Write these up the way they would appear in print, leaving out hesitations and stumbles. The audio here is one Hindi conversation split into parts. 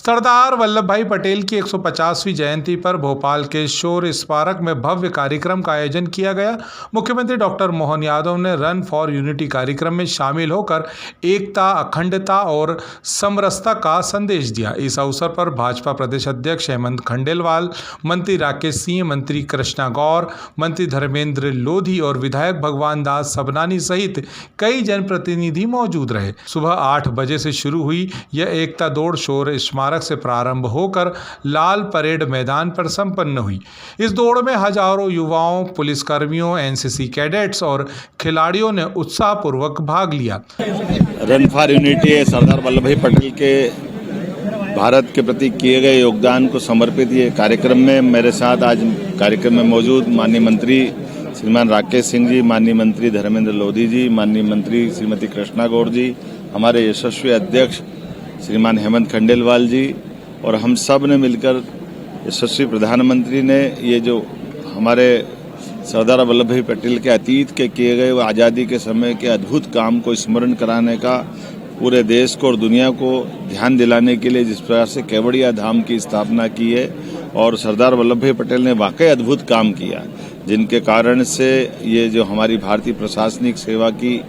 सरदार वल्लभ भाई पटेल की 150वीं जयंती पर भोपाल के शौर्य स्मारक में भव्य कार्यक्रम का आयोजन किया गया। मुख्यमंत्री डॉक्टर मोहन यादव ने रन फॉर यूनिटी कार्यक्रम में शामिल होकर एकता, अखंडता और समरसता का संदेश दिया। इस अवसर पर भाजपा प्रदेश अध्यक्ष हेमंत खंडेलवाल, मंत्री राकेश सिंह, मंत्री कृष्णा गौर, मंत्री धर्मेंद्र लोधी और विधायक भगवान दास सबनानी सहित कई जनप्रतिनिधि मौजूद रहे। सुबह 8 बजे से शुरू हुई यह एकता दौड़ शौर्य स्मारक से प्रारंभ होकर लाल परेड मैदान पर संपन्न हुई। इस दौड़ में हजारों युवाओं, पुलिसकर्मियों, एनसीसी कैडेट्स और खिलाड़ियों ने उत्साहपूर्वक भाग लिया। Run for unity Sardar Vallabh भाई पटेल के भारत के प्रति किए गए योगदान को समर्पित ये कार्यक्रम में मेरे साथ आज कार्यक्रम में मौजूद माननीय मंत्री श्रीमान राकेश सिंह जी, माननीय मंत्री धर्मेंद्र लोधी जी, माननीय मंत्री श्रीमती कृष्णा गौर जी, हमारे यशस्वी अध्यक्ष श्रीमान हेमंत खंडेलवाल जी और हम सब ने मिलकर यशस्वी प्रधानमंत्री ने ये जो हमारे सरदार वल्लभ भाई पटेल के अतीत के किए गए वो आज़ादी के समय के अद्भुत काम को स्मरण कराने का, पूरे देश को और दुनिया को ध्यान दिलाने के लिए जिस प्रकार से केवड़िया धाम की स्थापना की है और सरदार वल्लभ भाई पटेल ने वाकई अद्भुत काम किया, जिनके कारण से ये जो हमारी भारतीय प्रशासनिक सेवा की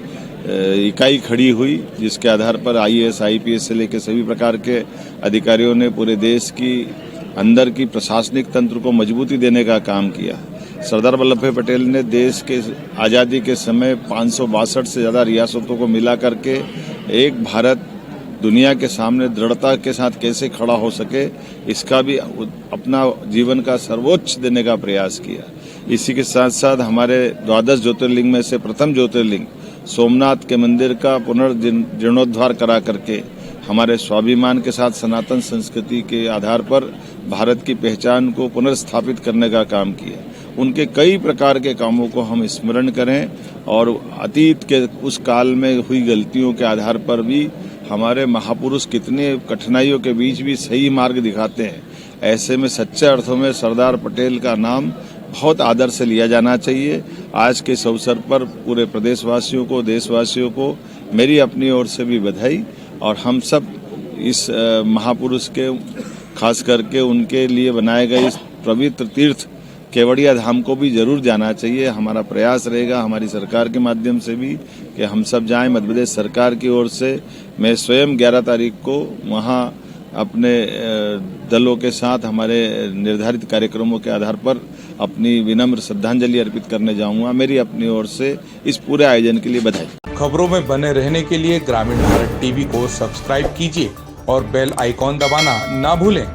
इकाई खड़ी हुई, जिसके आधार पर आईएएस, आईपीएस से लेकर सभी प्रकार के अधिकारियों ने पूरे देश की अंदर की प्रशासनिक तंत्र को मजबूती देने का काम किया। सरदार वल्लभ भाई पटेल ने देश के आज़ादी के समय 562 से ज़्यादा रियासतों को मिला करके एक भारत दुनिया के सामने दृढ़ता के साथ कैसे खड़ा हो सके, इसका भी अपना जीवन का सर्वोच्च देने का प्रयास किया। इसी के साथ साथ हमारे 12 ज्योतिर्लिंग में से प्रथम ज्योतिर्लिंग सोमनाथ के मंदिर का पुनर्जीर्णोद्धार करा करके हमारे स्वाभिमान के साथ सनातन संस्कृति के आधार पर भारत की पहचान को पुनर्स्थापित करने का काम किया। उनके कई प्रकार के कामों को हम स्मरण करें और अतीत के उस काल में हुई गलतियों के आधार पर भी हमारे महापुरुष कितने कठिनाइयों के बीच भी सही मार्ग दिखाते हैं। ऐसे में सच्चे अर्थों में सरदार पटेल का नाम बहुत आदर से लिया जाना चाहिए। आज के इस अवसर पर पूरे प्रदेशवासियों को, देशवासियों को मेरी अपनी ओर से भी बधाई और हम सब इस महापुरुष के खास करके उनके लिए बनाए गए इस पवित्र तीर्थ केवड़िया धाम को भी जरूर जाना चाहिए। हमारा प्रयास रहेगा हमारी सरकार के माध्यम से भी कि हम सब जाएं। मध्य प्रदेश सरकार की ओर से मैं स्वयं 11 तारीख को वहां अपने दलों के साथ हमारे निर्धारित कार्यक्रमों के आधार पर अपनी विनम्र श्रद्धांजलि अर्पित करने जाऊंगा। मेरी अपनी ओर से इस पूरे आयोजन के लिए बधाई। खबरों में बने रहने के लिए ग्रामीण भारत टीवी को सब्सक्राइब कीजिए और बेल आइकॉन दबाना ना भूलें।